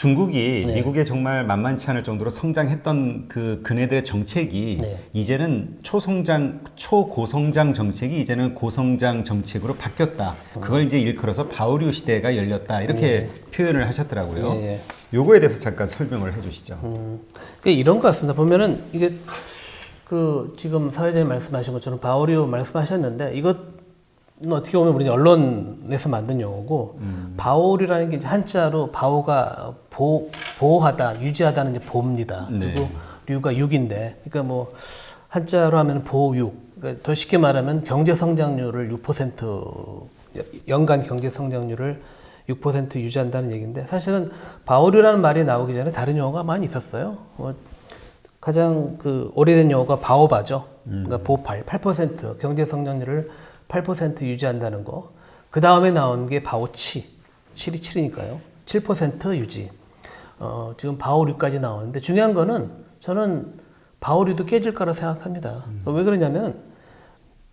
중국이 네. 미국에 정말 만만치 않을 정도로 성장했던 그네들의 정책이 네. 이제는 초고성장 정책이 이제는 고성장 정책으로 바뀌었다. 그걸 이제 일컬어서 바오류 시대가 열렸다. 이렇게 표현을 하셨더라고요. 예. 요거에 대해서 잠깐 설명을 해주시죠. 그러니까 이런 것 같습니다. 보면은 이게 그 지금 사회자님 말씀하신 것처럼 바오류 말씀하셨는데 이것 어떻게 보면 우리 언론에서 만든 용어고 바오류라는 게 이제 한자로 바오가 보호하다, 유지하다는 이제 보입니다. 네. 그리고 류가 육인데, 그러니까 뭐 한자로 하면 보육. 그러니까 더 쉽게 말하면 경제 성장률을 6% 연간 경제 성장률을 6% 유지한다는 얘기인데 사실은 바오류라는 말이 나오기 전에 다른 용어가 많이 있었어요. 가장 그 오래된 용어가 바오바죠. 그러니까 보팔 8% 경제 성장률을 8% 유지한다는 거. 그 다음에 나온 게 바오치, 7이 7이니까요. 7% 유지. 지금 바오류까지 나오는데 중요한 거는 저는 바오류도 깨질 거라 생각합니다. 왜 그러냐면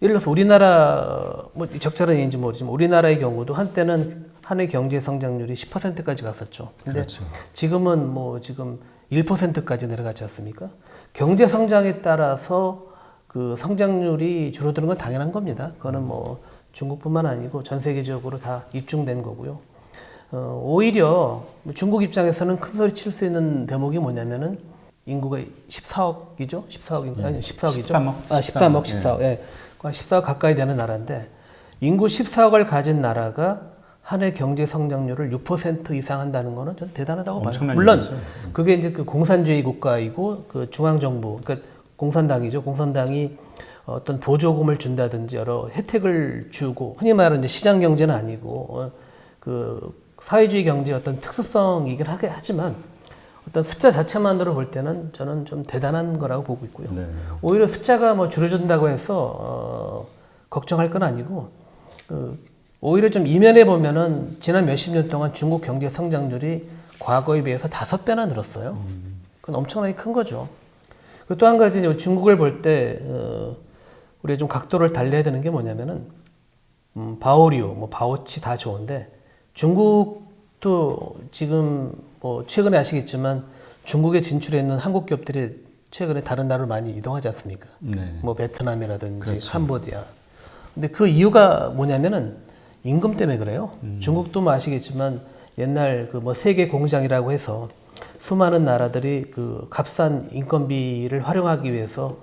예를 들어서 우리나라 뭐 적절한 얘기인지 모르지만 우리나라의 경우도 한때는 한 해 경제 성장률이 10%까지 갔었죠. 근데 그렇죠. 지금은 뭐 지금 1%까지 내려갔지 않습니까? 경제 성장에 따라서 그 성장률이 줄어드는 건 당연한 겁니다. 그거는 뭐 중국뿐만 아니고 전 세계적으로 다 입증된 거고요. 오히려 중국 입장에서는 큰 소리 칠 수 있는 대목이 뭐냐면은 인구가 14억이죠? 14억인가? 아니 14억이죠? 13억. 13억, 14억. 예. 14억 가까이 되는 나라인데 인구 14억을 가진 나라가 한 해 경제 성장률을 6% 이상 한다는 거는 전 대단하다고 봐요. 물론 얘기죠. 그게 이제 그 공산주의 국가이고 그 중앙 정부, 그러니까 공산당이죠. 공산당이 어떤 보조금을 준다든지 여러 혜택을 주고 흔히 말하는 이제 시장 경제는 아니고 그 사회주의 경제의 어떤 특수성이긴 하지만 어떤 숫자 자체만으로 볼 때는 저는 좀 대단한 거라고 보고 있고요. 네. 오히려 숫자가 뭐 줄어든다고 해서 걱정할 건 아니고 오히려 좀 이면에 보면은 지난 몇십 년 동안 중국 경제 성장률이 과거에 비해서 5배나 늘었어요. 그건 엄청나게 큰 거죠. 그리고 또 한 가지 중국을 볼 때 우리가 좀 각도를 달리해야 되는 게 뭐냐면은 바오류, 뭐 바오치 다 좋은데 중국도 지금 뭐 최근에 아시겠지만 중국에 진출해 있는 한국 기업들이 최근에 다른 나라로 많이 이동하지 않습니까? 네. 뭐 베트남이라든지 그렇죠. 캄보디아. 근데 그 이유가 뭐냐면은 임금 때문에 그래요. 중국도 뭐 아시겠지만 옛날 그 뭐 세계 공장이라고 해서 수많은 나라들이 그 값싼 인건비를 활용하기 위해서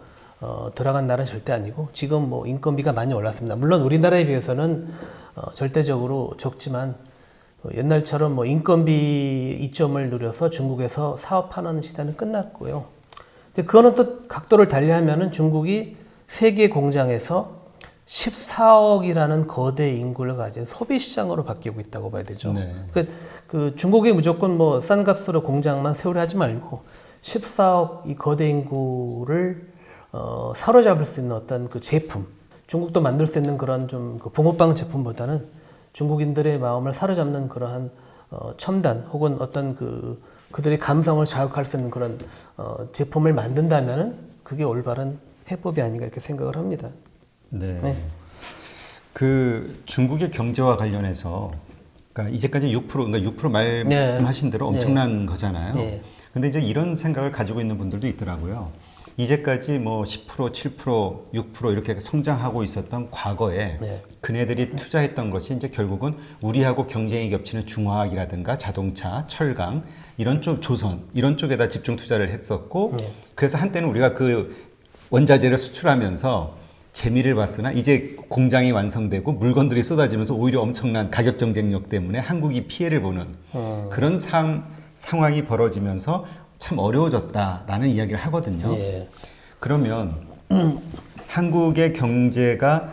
들어간 나라는 절대 아니고 지금 뭐 인건비가 많이 올랐습니다. 물론 우리나라에 비해서는 절대적으로 적지만 옛날처럼 뭐 인건비 이점을 누려서 중국에서 사업하는 시대는 끝났고요. 이제 그거는 또 각도를 달리하면은 중국이 세계 공장에서 14억이라는 거대 인구를 가진 소비 시장으로 바뀌고 있다고 봐야 되죠. 네. 그 중국이 무조건 뭐 싼 값으로 공장만 세우려 하지 말고 14억 이 거대 인구를 사로잡을 수 있는 어떤 그 제품, 중국도 만들 수 있는 그런 좀 그 붕어빵 제품보다는 중국인들의 마음을 사로잡는 그러한 첨단 혹은 어떤 그들의 감성을 자극할 수 있는 그런 제품을 만든다면은 그게 올바른 해법이 아닌가 이렇게 생각을 합니다. 네. 네. 그 중국의 경제와 관련해서 그러니까 이제까지 6% 그러니까 6% 말씀하신 대로 엄청난 거잖아요. 네. 근데 이제 이런 생각을 가지고 있는 분들도 있더라고요. 이제까지 뭐 10%, 7%, 6% 이렇게 성장하고 있었던 과거에 네. 그네들이 투자했던 것이 이제 결국은 우리하고 경쟁이 겹치는 중화학이라든가 자동차, 철강 이런 쪽 조선 이런 쪽에다 집중 투자를 했었고 그래서 한때는 우리가 그 원자재를 수출하면서 재미를 봤으나 이제 공장이 완성되고 물건들이 쏟아지면서 오히려 엄청난 가격 경쟁력 때문에 한국이 피해를 보는 그런 상황이 벌어지면서 참 어려워졌다라는 이야기를 하거든요. 예. 그러면 한국의 경제가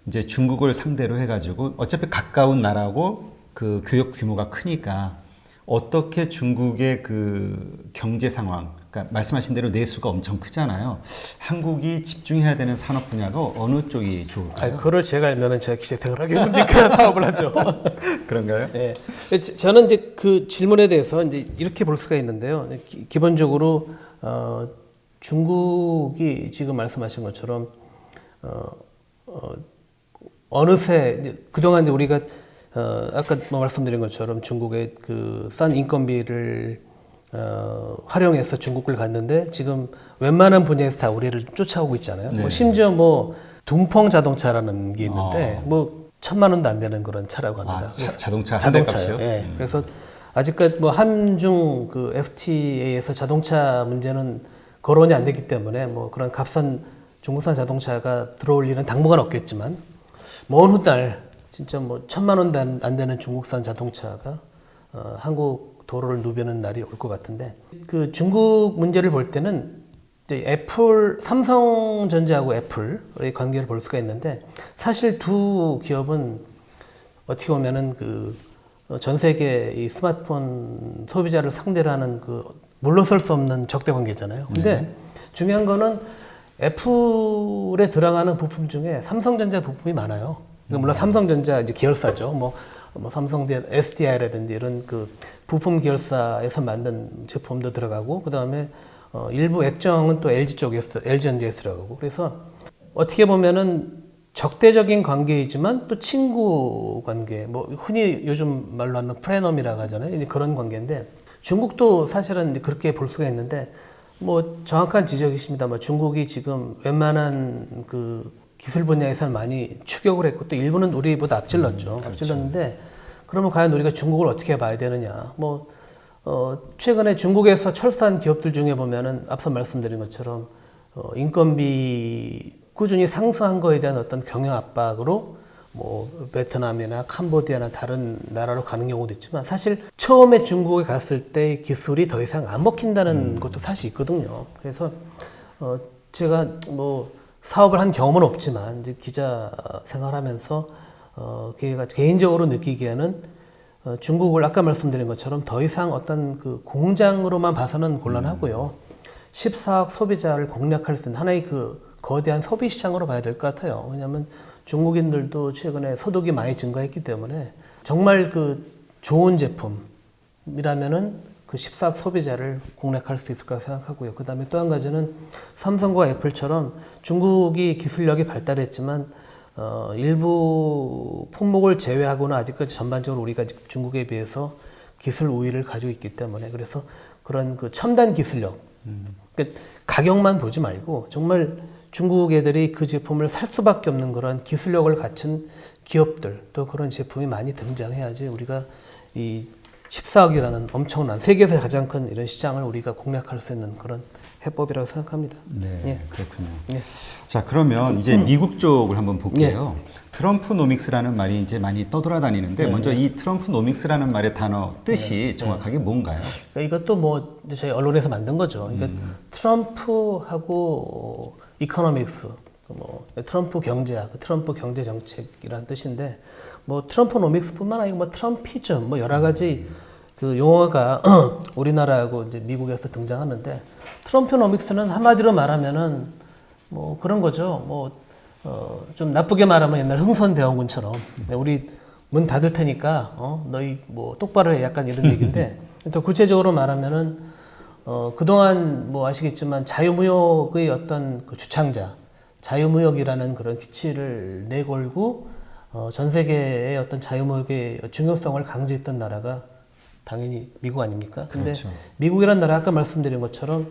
이제 중국을 상대로 해가지고 어차피 가까운 나라고 그 교역 규모가 크니까 어떻게 중국의 그 경제 상황, 그러니까 말씀하신 대로 내수가 엄청 크잖아요. 한국이 집중해야 되는 산업 분야가 어느 쪽이 좋을까요? 그걸 제가 알면은 제가 기재생을 하겠습니까? 사업을 하죠. 그런가요? 예. 저는 이제 그 질문에 대해서 이제 이렇게 볼 수가 있는데요. 기본적으로 중국이 지금 말씀하신 것처럼 어느새 이제 그동안 이제 우리가 아까 뭐 말씀드린 것처럼 중국의 그 싼 인건비를 활용해서 중국을 갔는데 지금 웬만한 분야에서 다 우리를 쫓아오고 있잖아요. 네. 뭐 심지어 뭐 둥펑 자동차라는 게 있는데 뭐 1,000만 원도 안 되는 그런 차라고 합니다. 자동차 한 대 값이요? 예. 그래서 아직까지 뭐 한중 그 FTA에서 자동차 문제는 거론이 안 됐기 때문에 뭐 그런 값싼 중국산 자동차가 들어올 일은 당분간 없겠지만 먼 훗날 진짜 뭐 1,000만 원도 안 되는 중국산 자동차가 한국 도로를 누비는 날이 올 것 같은데 그 중국 문제를 볼 때는 이제 삼성전자하고 애플의 관계를 볼 수가 있는데 사실 두 기업은 어떻게 보면은 그 전 세계 이 스마트폰 소비자를 상대로 하는 그 물러설 수 없는 적대 관계잖아요. 근데 중요한 거는 애플에 들어가는 부품 중에 삼성전자 부품이 많아요. 물론 삼성전자 이제 계열사죠. 뭐 삼성 SDI라든지 이런 그 부품 계열사에서 만든 제품도 들어가고 그 다음에 일부 액정은 또 LG 쪽에서 LG전자에서 들어가고 그래서 어떻게 보면은 적대적인 관계이지만 또 친구 관계 뭐 흔히 요즘 말로 하는 프레넘이라고 하잖아요. 이제 그런 관계인데 중국도 사실은 이제 그렇게 볼 수가 있는데 뭐 정확한 지적이십니다만 중국이 지금 웬만한 그 기술 분야에서는 많이 추격을 했고 또 일부는 우리보다 앞질렀죠. 앞질렀는데 그러면 과연 우리가 중국을 어떻게 봐야 되느냐? 뭐 최근에 중국에서 철수한 기업들 중에 보면은 앞서 말씀드린 것처럼 인건비 꾸준히 상승한 거에 대한 어떤 경영 압박으로 뭐 베트남이나 캄보디아나 다른 나라로 가는 경우도 있지만 사실 처음에 중국에 갔을 때 기술이 더 이상 안 먹힌다는 것도 사실 있거든요. 그래서 제가 뭐 사업을 한 경험은 없지만 이제 기자 생활하면서 개인적으로 느끼기에는 중국을 아까 말씀드린 것처럼 더 이상 어떤 그 공장으로만 봐서는 곤란하고요. 14억 소비자를 공략할 수 있는 하나의 그 거대한 소비 시장으로 봐야 될 것 같아요. 왜냐하면 중국인들도 최근에 소득이 많이 증가했기 때문에 정말 그 좋은 제품이라면은 그 14억 소비자를 공략할 수 있을 거라고 생각하고요. 그 다음에 또 한 가지는 삼성과 애플처럼 중국이 기술력이 발달했지만 일부 품목을 제외하고는 아직까지 전반적으로 우리가 중국에 비해서 기술 우위를 가지고 있기 때문에 그래서 그런 그 첨단 기술력, 그러니까 가격만 보지 말고 정말 중국 애들이 그 제품을 살 수밖에 없는 그런 기술력을 갖춘 기업들 또 그런 제품이 많이 등장해야지 우리가 이 14억이라는 엄청난 세계에서 가장 큰 이런 시장을 우리가 공략할 수 있는 그런 해법이라고 생각합니다. 네, 예. 그렇군요. 예. 자, 그러면 이제 미국 쪽을 한번 볼게요. 예. 트럼프노믹스라는 말이 이제 많이 떠돌아다니는데 먼저 이 트럼프노믹스라는 말의 단어 뜻이 정확하게 뭔가요? 그러니까 이것도 뭐 저희 언론에서 만든 거죠. 그러니까 트럼프하고 이코노믹스, 뭐 트럼프 경제학, 트럼프 경제 정책이라는 뜻인데 뭐 트럼프노믹스뿐만 아니고 뭐 트럼피즘, 뭐 여러 가지 그 용어가 우리나라하고 이제 미국에서 등장하는데 트럼프노믹스는 한마디로 말하면은 뭐 그런 거죠. 뭐 좀 나쁘게 말하면 옛날 흥선대원군처럼 우리 문 닫을 테니까 너희 뭐 똑바로 해 약간 이런 얘기인데 또 구체적으로 말하면은 그동안 뭐 아시겠지만 자유무역의 어떤 그 주창자, 자유무역이라는 그런 기치를 내걸고 전 세계의 어떤 자유무역의 중요성을 강조했던 나라가 당연히 미국 아닙니까? 근데 그렇죠. 미국이라는 나라 아까 말씀드린 것처럼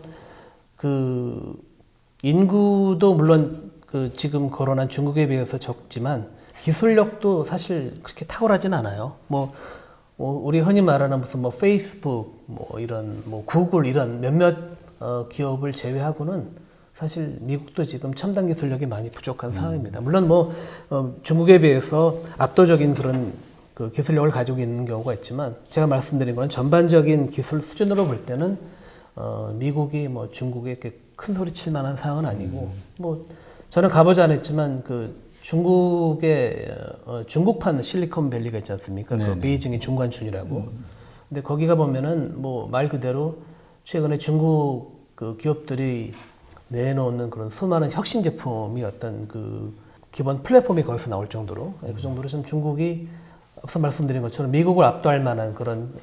그 인구도 물론 그 지금 거론한 중국에 비해서 적지만 기술력도 사실 그렇게 탁월하진 않아요. 뭐 우리 흔히 말하는 무슨 뭐 페이스북, 뭐 이런 뭐 구글 이런 몇몇 기업을 제외하고는 사실 미국도 지금 첨단 기술력이 많이 부족한 상황입니다. 물론 뭐 중국에 비해서 압도적인 그런 그 기술력을 가지고 있는 경우가 있지만 제가 말씀드린 건 전반적인 기술 수준으로 볼 때는 미국이 뭐 중국에 이렇게 큰 소리 칠 만한 상황은 아니고 뭐 저는 가보지 않았지만 그 중국의 중국판 실리콘밸리가 있지 않습니까? 그 베이징의 중관촌이라고. 근데 거기가 보면은 뭐 말 그대로 최근에 중국 그 기업들이 내놓는 그런 수많은 혁신 제품이 어떤 그 기본 플랫폼이 거기서 나올 정도로 그 정도로 좀 중국이 앞서 말씀드린 것처럼 미국을 압도할 만한 그런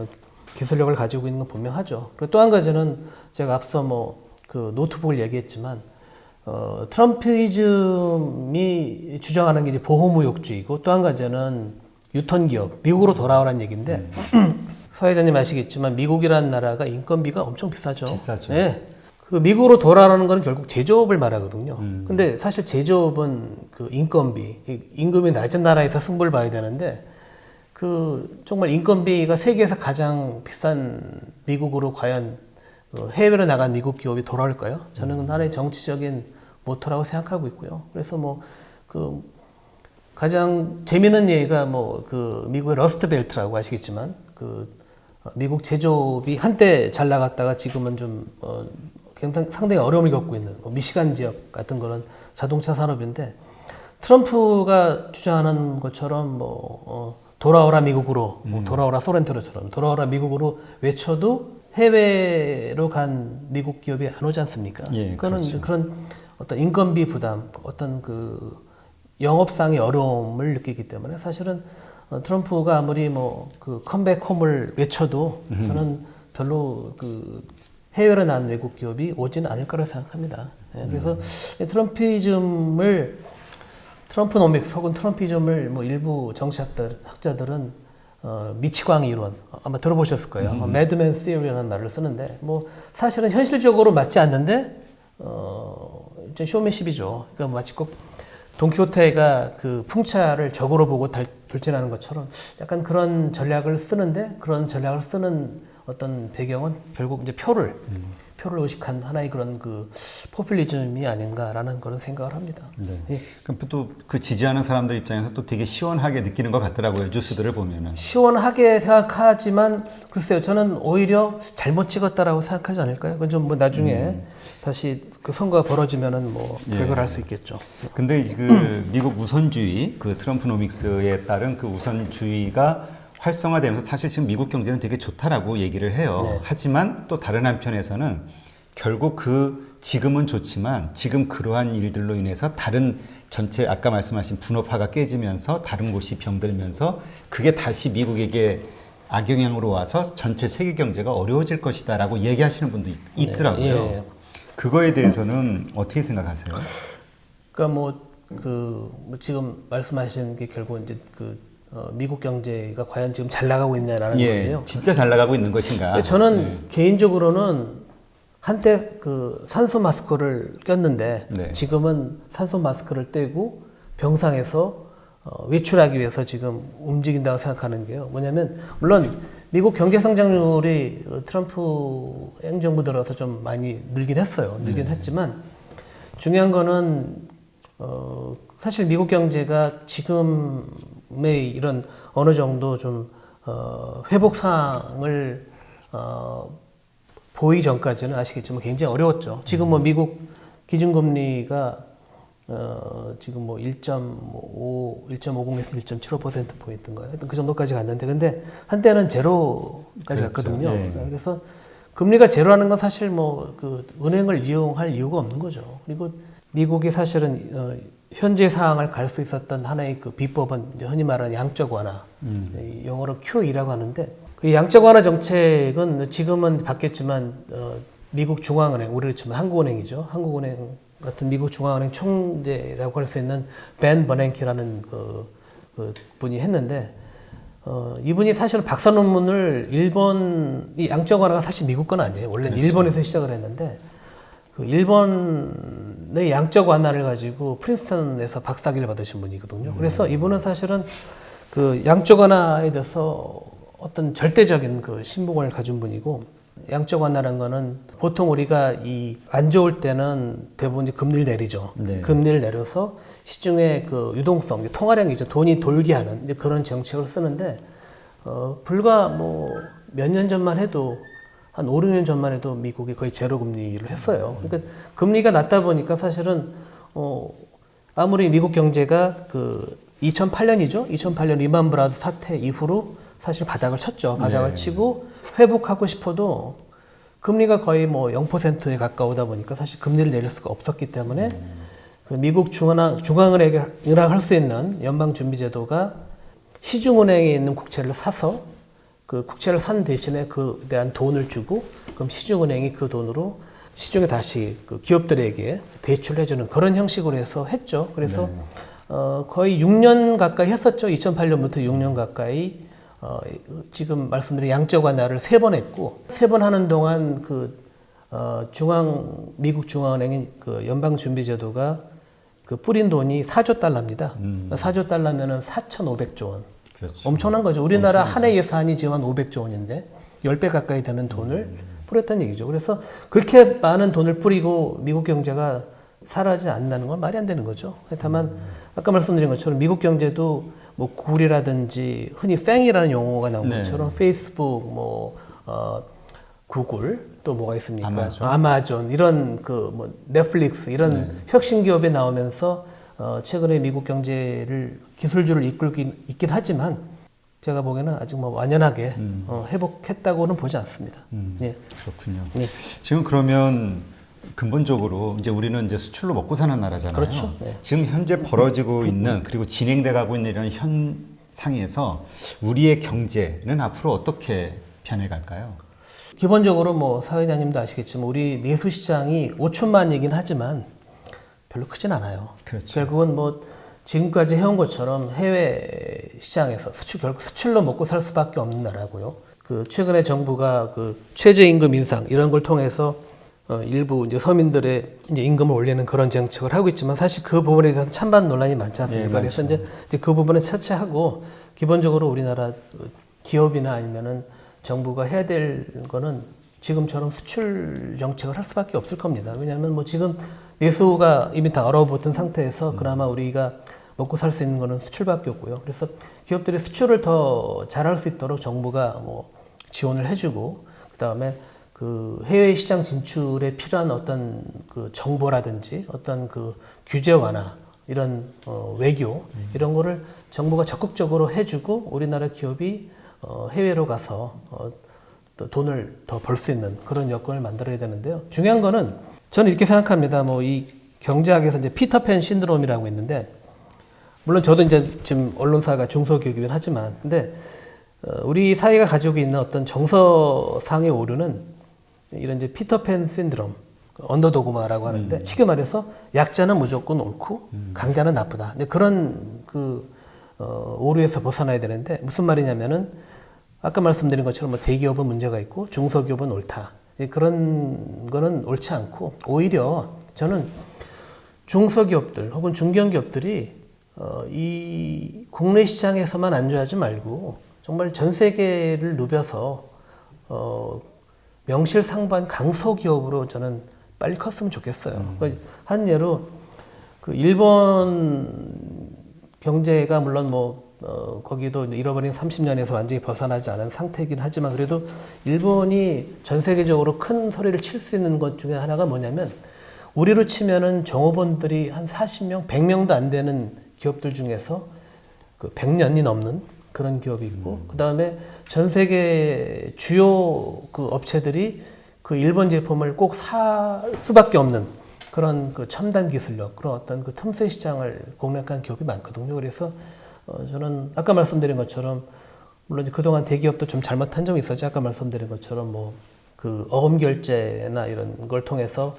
기술력을 가지고 있는 건 분명하죠. 그리고 또 한 가지는 제가 앞서 뭐 그 노트북을 얘기했지만 트럼피즘이 주장하는 게 이제 보호무역주의고 또 한 가지는 유턴 기업, 미국으로 돌아오라는 얘기인데 서 회장님 아시겠지만 미국이라는 나라가 인건비가 엄청 비싸죠. 비싸죠. 네. 그 미국으로 돌아오라는 건 결국 제조업을 말하거든요. 근데 사실 제조업은 그 인건비, 임금이 낮은 나라에서 승부를 봐야 되는데 그 정말 인건비가 세계에서 가장 비싼 미국으로 과연 해외로 나간 미국 기업이 돌아올까요? 저는 하나의 정치적인 모토라고 생각하고 있고요. 그래서 뭐 그 가장 재미있는 예가 뭐 그 미국의 러스트 벨트라고 아시겠지만 그 미국 제조업이 한때 잘 나갔다가 지금은 좀 굉장히 상당히 어려움을 겪고 있는 뭐 미시간 지역 같은 그런 자동차 산업인데 트럼프가 주장하는 것처럼 뭐 돌아오라 미국으로, 뭐 돌아오라 소렌토로처럼 돌아오라 미국으로 외쳐도 해외로 간 미국 기업이 안 오지 않습니까? 예, 그거는 그렇죠. 그런 어떤 인건비 부담, 어떤 그 영업상의 어려움을 느끼기 때문에 사실은 트럼프가 아무리 뭐 그 컴백 홈을 외쳐도 저는 별로 그 해외로 난 외국 기업이 오지는 않을 거라고 생각합니다. 예, 그래서 트럼프노믹스 혹은 트럼피즘을 뭐 일부 정치학자들은 미치광 이론 아마 들어보셨을 거예요. 매드맨 시어리라는 말을 쓰는데 뭐 사실은 현실적으로 맞지 않는데 이제 쇼맨십이죠. 그러니까 마치 꼭 돈키호테가 그 풍차를 적으로 보고 돌진하는 것처럼 약간 그런 전략을 쓰는데 그런 전략을 쓰는 어떤 배경은 결국 이제 표를 의식한 하나의 그런 그 포퓰리즘이 아닌가라는 그런 생각을 합니다. 네. 예. 그럼 또 그 지지하는 사람들 입장에서 또 되게 시원하게 느끼는 것 같더라고요. 뉴스들을 보면은. 시원하게 생각하지만 글쎄요, 저는 오히려 잘못 찍었다라고 생각하지 않을까요? 그건 좀 뭐 나중에 다시 그 선거가 벌어지면은 뭐 결과를 할 수 있겠죠. 근데 그 미국 우선주의, 그 트럼프노믹스에 따른 그 우선주의가 활성화되면서 사실 지금 미국 경제는 되게 좋다라고 얘기를 해요. 네. 하지만 또 다른 한편에서는 결국 그 지금은 좋지만 지금 그러한 일들로 인해서 다른 전체 아까 말씀하신 분업화가 깨지면서 다른 곳이 병들면서 그게 다시 미국에게 악영향으로 와서 전체 세계 경제가 어려워질 것이다라고 얘기하시는 분도 있더라고요. 예. 그거에 대해서는 어떻게 생각하세요? 그러니까 뭐 지금 말씀하시는 게 결국 이제 미국 경제가 과연 지금 잘 나가고 있냐라는 건데요. 진짜 잘 나가고 있는 것인가? 저는 개인적으로는 한때 그 산소 마스크를 꼈는데 네. 지금은 산소 마스크를 떼고 병상에서 외출하기 위해서 지금 움직인다고 생각하는 게요. 뭐냐면 물론 미국 경제 성장률이 트럼프 행정부 들어서 좀 많이 늘긴 했어요. 늘긴 했지만 중요한 거는 사실 미국 경제가 지금의 이런 어느 정도 좀 회복 상황을 보이기 전까지는 아시겠지만 굉장히 어려웠죠. 지금 뭐 미국 기준금리가 지금 뭐 1.50에서 1.75%포인트인가요? 하여튼 그 정도까지 갔는데, 근데 한때는 제로까지 그렇죠. 갔거든요. 예. 그래서 금리가 제로라는 건 사실 뭐 그 은행을 이용할 이유가 없는 거죠. 그리고 미국이 사실은 현재 상황을 갈 수 있었던 하나의 그 비법은 흔히 말하는 양적 완화, 영어로 QE라고 하는데 그 양적 완화 정책은 지금은 바뀌었지만 미국 중앙은행, 우리로 치면 한국은행이죠. 한국은행 같은 미국 중앙은행 총재라고 할 수 있는 벤 버냉키라는 그 분이 했는데 이분이 사실은 박사 논문을 이 양적 완화가 사실 미국 건 아니에요. 원래는 그렇죠. 일본에서 시작을 했는데 그 일본의 양적 완화를 가지고 프린스턴에서 박사학위를 받으신 분이거든요. 그래서 이분은 사실은 그 양적 완화에 대해서 어떤 절대적인 그 신봉을 가진 분이고, 양적 완화라는 거는 보통 우리가 안 좋을 때는 대부분 이제 금리를 내리죠. 네. 금리를 내려서 시중의 그 유동성, 통화량이죠. 돈이 돌게 하는 이제 그런 정책을 쓰는데 불과 뭐 몇 년 전만 해도 한 5, 6년 전만 해도 미국이 거의 제로 금리를 했어요. 그러니까 금리가 낮다 보니까 사실은 아무리 미국 경제가 그 2008년이죠. 2008년 리만 브라더스 사태 이후로 사실 바닥을 쳤죠. 바닥을 치고 회복하고 싶어도 금리가 거의 뭐 0%에 가까우다 보니까 사실 금리를 내릴 수가 없었기 때문에 그 미국 중앙은행이 할 수 있는 연방준비제도가 시중은행에 있는 국채를 사서 그 국채를 산 대신에 그에 대한 돈을 주고 그럼 시중은행이 그 돈으로 시중에 다시 그 기업들에게 대출해주는 그런 형식으로 해서 했죠. 그래서 거의 6년 가까이 했었죠. 2008년부터 6년 가까이 지금 말씀드린 양적 완화를 3번 했고 3번 하는 동안 미국 중앙은행인 그 연방준비제도가 그 뿌린 돈이 4조 달러입니다. 4조 달러면은 4,500조 원. 그렇죠. 엄청난 거죠. 우리나라 한 해 예산이 지금 한 500조 원인데 10배 가까이 되는 돈을 뿌렸다는 얘기죠. 그래서 그렇게 많은 돈을 뿌리고 미국 경제가 살아나지 않는다는 건 말이 안 되는 거죠. 다만 아까 말씀드린 것처럼 미국 경제도 뭐 구글이라든지 흔히 팽이라는 용어가 나온 것처럼 페이스북, 구글 또 뭐가 있습니까? 아마존 이런 뭐 넷플릭스 이런 혁신 기업이 나오면서 최근에 미국 경제를 기술주를 이끌고 있긴 하지만 제가 보기에는 아직 뭐 완연하게 회복했다고는 보지 않습니다. 예. 그렇군요. 예. 지금 그러면 근본적으로 이제 우리는 이제 수출로 먹고 사는 나라잖아요. 그렇죠. 네. 지금 현재 벌어지고 있는 그리고 진행돼 가고 있는 이런 현상에서 우리의 경제는 앞으로 어떻게 변해갈까요? 기본적으로 뭐 사회자님도 아시겠지만 우리 내수 시장이 5천만이긴 하지만 별로 크진 않아요. 그렇죠. 결국은 뭐 지금까지 해온 것처럼 해외 시장에서 결국 수출로 먹고 살 수밖에 없는 나라고요. 최근에 정부가 최저임금 인상 이런 걸 통해서 일부 이제 서민들의 이제 임금을 올리는 그런 정책을 하고 있지만 사실 그 부분에 대해서 찬반 논란이 많지 않습니까? 네, 그래서 이제 그 부분은 차치하고 기본적으로 우리나라 기업이나 아니면은 정부가 해야 될 거는 지금처럼 수출 정책을 할 수밖에 없을 겁니다. 왜냐하면 뭐 지금 내수가 이미 다 얼어붙은 상태에서 그나마 우리가 먹고 살 수 있는 거는 수출밖에 없고요. 그래서 기업들이 수출을 더 잘할 수 있도록 정부가 뭐 지원을 해주고 그 다음에 해외 시장 진출에 필요한 어떤 정보라든지 어떤 규제 완화 이런 외교 이런 거를 정부가 적극적으로 해주고 우리나라 기업이 해외로 가서 또 돈을 더 벌 수 있는 그런 여건을 만들어야 되는데요. 중요한 거는 저는 이렇게 생각합니다. 뭐 이 경제학에서 이제 피터팬 신드롬이라고 있는데 물론 저도 이제 지금 언론사가 중소기업이긴 하지만 근데 우리 사회가 가지고 있는 어떤 정서상의 오류는 이런 이제 피터팬 신드롬, 언더도그마라고 하는데 쉽게 말해서 약자는 무조건 옳고 강자는 나쁘다. 이제 그런 오류에서 벗어나야 되는데 무슨 말이냐면은 아까 말씀드린 것처럼 뭐 대기업은 문제가 있고 중소기업은 옳다. 그런 거는 옳지 않고 오히려 저는 중소기업들 혹은 중견기업들이 이 국내 시장에서만 안주하지 말고 정말 전 세계를 누벼서 명실상부한 강소기업으로 저는 빨리 컸으면 좋겠어요. 한 예로 일본 경제가 물론 거기도 잃어버린 30년에서 완전히 벗어나지 않은 상태이긴 하지만 그래도 일본이 전 세계적으로 큰 소리를 칠 수 있는 것 중에 하나가 뭐냐면 우리로 치면은 종업원들이 한 40명, 100명도 안 되는 기업들 중에서 100년이 넘는 그런 기업이 있고 그 다음에 전 세계 주요 업체들이 일본 제품을 꼭 살 수밖에 없는 그런 첨단 기술력 그런 어떤 틈새 시장을 공략한 기업이 많거든요. 그래서 저는 아까 말씀드린 것처럼 물론 그동안 대기업도 좀 잘못한 점이 있었죠. 아까 말씀드린 것처럼 어음 결제나 이런 걸 통해서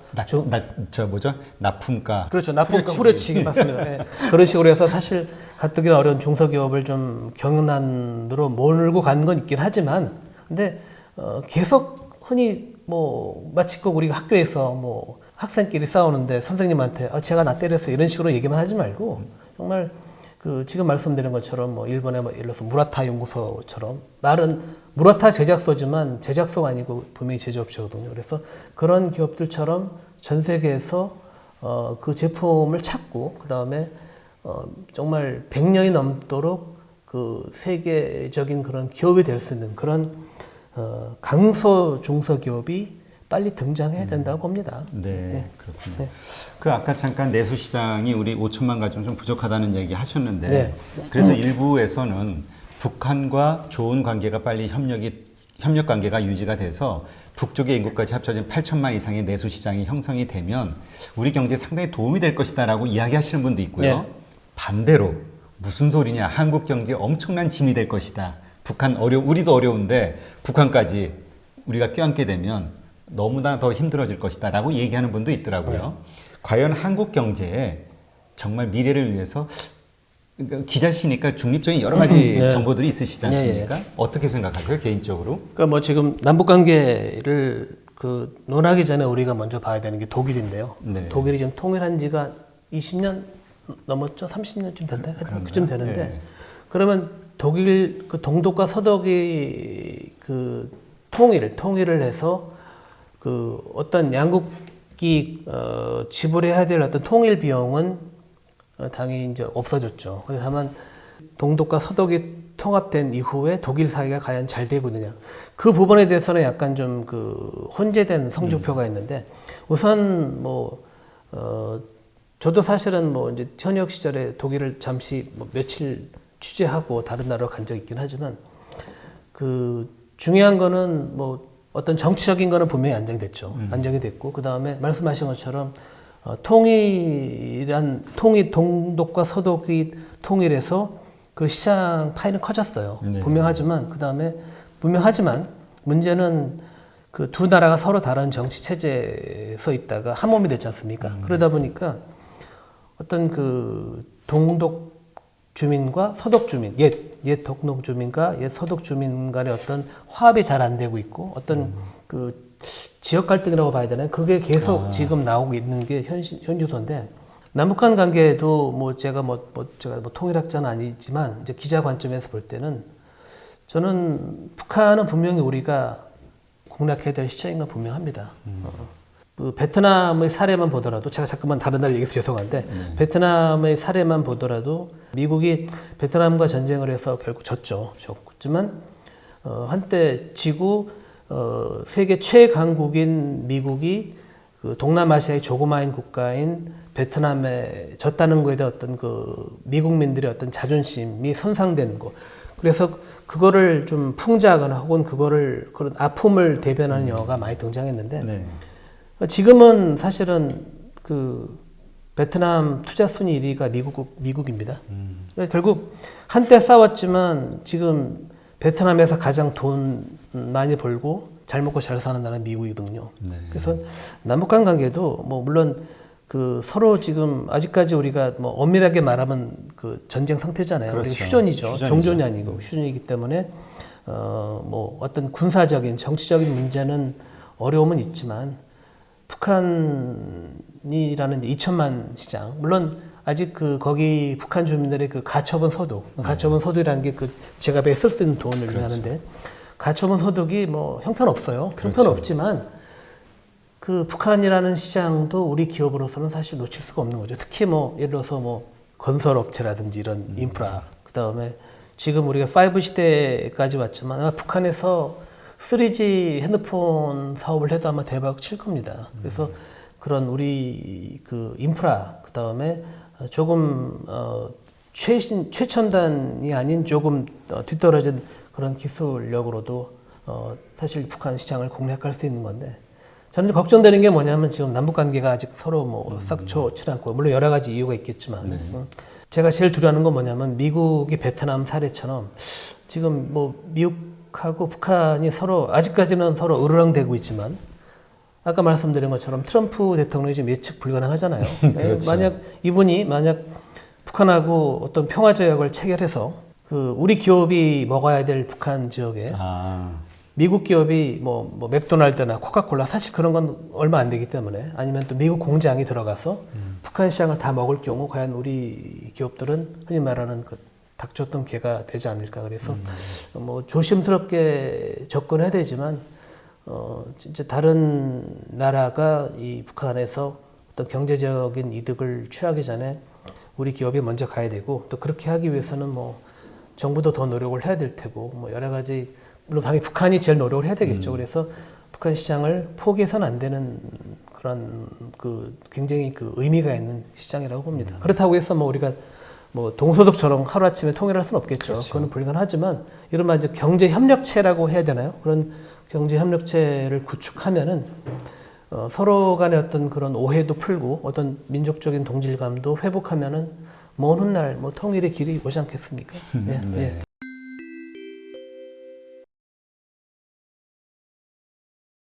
납품가 그렇죠. 납품가 후려치기 맞습니다. 네. 그런 식으로 해서 사실 가뜩이나 어려운 중소기업을 좀 경난으로 몰고 간 건 있긴 하지만 근데 계속 흔히 마치 꼭 우리가 학교에서 학생끼리 싸우는데 선생님한테 제가 나 때렸어요 이런 식으로 얘기만 하지 말고 정말 지금 말씀드린 것처럼 일본의 예를 들어서 무라타 연구소처럼 말은 무라타 제작소지만 제작소가 아니고 분명히 제조업체거든요. 그래서 그런 기업들처럼 전 세계에서 그 제품을 찾고 그 다음에 정말 100년이 넘도록 세계적인 그런 기업이 될 수 있는 그런 강소 중소기업이 빨리 등장해야 된다고 봅니다. 네, 그렇군요. 네. 아까 잠깐 내수 시장이 우리 5천만 가정 좀 부족하다는 얘기 하셨는데 네. 그래서 일부에서는 북한과 좋은 관계가 빨리 협력 관계가 유지가 돼서 북쪽의 인구까지 합쳐진 8천만 이상의 내수 시장이 형성이 되면 우리 경제에 상당히 도움이 될 것이다라고 이야기하시는 분도 있고요. 네. 반대로 무슨 소리냐? 한국 경제에 엄청난 짐이 될 것이다. 우리도 어려운데 북한까지 우리가 껴안게 되면 너무나 더 힘들어질 것이다 라고 얘기하는 분도 있더라고요. 과연 한국 경제에 정말 미래를 위해서 그러니까 기자시니까 중립적인 여러 가지 네. 정보들이 있으시지 않습니까? 예, 어떻게 생각하세요, 개인적으로? 그러니까 뭐 지금 남북 관계를 그 논하기 전에 우리가 먼저 봐야 되는 게 독일인데요. 네. 독일이 지금 통일한 지가 20년 넘었죠? 30년쯤 됐나요? 그쯤 되는데 네. 그러면 독일 그 동독과 서독이 그 통일을 해서 그 어떤 양국이 지불해야 될 어떤 통일 비용은 당연히 이제 없어졌죠. 근데 다만 동독과 서독이 통합된 이후에 독일 사회가 과연 잘 되고 있느냐 그 부분에 대해서는 약간 좀 그 혼재된 성적표가 있는데 우선 뭐 저도 사실은 뭐 이제 현역 시절에 독일을 잠시 뭐 며칠 취재하고 다른 나라로 간 적이 있긴 하지만 그 중요한 거는 뭐 어떤 정치적인 거는 분명히 안정이 됐죠. 안정이 됐고 그 다음에 말씀하신 것처럼 동독과 서독이 통일해서 그 시장 파이는 커졌어요. 네. 분명하지만 문제는 그 두 나라가 서로 다른 정치 체제에서 있다가 한 몸이 됐지 않습니까? 그러다 보니까 어떤 그 동독 주민과 서독 주민, 옛 동독 주민과 옛 서독 주민 간의 어떤 화합이 잘 안 되고 있고 어떤 그 지역 갈등이라고 봐야 되나요? 그게 계속 지금 나오고 있는 게 현주소인데 남북한 관계도 제가 통일학자는 아니지만 이제 기자 관점에서 볼 때는 저는 북한은 분명히 우리가 공략해야 될 시장인 건 분명합니다. 그 베트남의 사례만 보더라도 제가 자꾸만 다른 나라 얘기해서 죄송한데 베트남의 사례만 보더라도 미국이 베트남과 전쟁을 해서 결국 졌지만 한때 지구 세계 최강국인 미국이 그 동남아시아의 조그마한 국가인 베트남에 졌다는 거에 대한 어떤 그 미국민들의 어떤 자존심이 손상된 거. 그래서 그거를 좀 풍자하거나 혹은 그런 아픔을 대변하는 영화가 많이 등장했는데 네. 지금은 사실은 그 베트남 투자 순위 1위가 미국입니다. 결국 한때 싸웠지만 지금 베트남에서 가장 돈 많이 벌고 잘 먹고 잘 사는 나라는 미국이거든요. 네. 그래서 남북한 관계도 뭐 물론 그 서로 지금 아직까지 우리가 뭐 엄밀하게 말하면 그 전쟁 상태잖아요. 그렇죠. 우리가 휴전이죠. 종전이 네. 아니고 휴전이기 때문에 뭐 어떤 군사적인 정치적인 문제는 어려움은 있지만 북한이라는 2천만 시장 물론 아직 거기 북한 주민들의 그 가처분 소득이라는 게 그 지갑에 쓸 수 있는 돈을 의미하는데 가처분 소득이 뭐 형편없어요. 형편없지만 그 북한이라는 시장도 우리 기업으로서는 사실 놓칠 수가 없는 거죠. 특히 뭐 예를 들어서 뭐 건설업체라든지 이런 인프라 그다음에 지금 우리가 5 시대까지 왔지만 아마 북한에서 3G 핸드폰 사업을 해도 아마 대박 칠 겁니다. 그래서 그런 우리 그 인프라 그다음에 조금 최첨단이 아닌 조금 뒤떨어진 그런 기술력으로도 사실 북한 시장을 공략할 수 있는 건데 저는 걱정되는 게 뭐냐면 지금 남북 관계가 아직 서로 뭐 썩 좋지 않고 물론 여러 가지 이유가 있겠지만 제가 제일 두려워하는 건 뭐냐면 미국이 베트남 사례처럼 지금 뭐 미국하고 북한이 서로 아직까지는 서로 으르렁대고 있지만 아까 말씀드린 것처럼 트럼프 대통령이 지금 예측 불가능하잖아요. 그렇죠. 만약 북한하고 어떤 평화 조약을 체결해서 그 우리 기업이 먹어야 될 북한 지역에 미국 기업이 뭐 맥도날드나 코카콜라 사실 그런 건 얼마 안 되기 때문에 아니면 또 미국 공장이 들어가서 북한 시장을 다 먹을 경우 과연 우리 기업들은 흔히 말하는 그 닥쳤던 개가 되지 않을까 그래서 뭐 조심스럽게 접근해야 되지만 진짜 다른 나라가 이 북한에서 어떤 경제적인 이득을 취하기 전에 우리 기업이 먼저 가야 되고 또 그렇게 하기 위해서는 뭐 정부도 더 노력을 해야 될 테고 뭐 여러 가지 물론 당연히 북한이 제일 노력을 해야 되겠죠. 그래서 북한 시장을 포기해서는 안 되는 그런 그 굉장히 그 의미가 있는 시장이라고 봅니다. 그렇다고 해서 뭐 우리가 뭐 동서독처럼 하루아침에 통일할 수는 없겠죠. 그렇죠. 그건 불가능하지만 이른바 이제 경제협력체라고 해야 되나요? 그런 경제협력체를 구축하면은 서로 간의 어떤 그런 오해도 풀고 어떤 민족적인 동질감도 회복하면은 먼 훗날 뭐 통일의 길이 오지 않겠습니까? 예, 네. 예.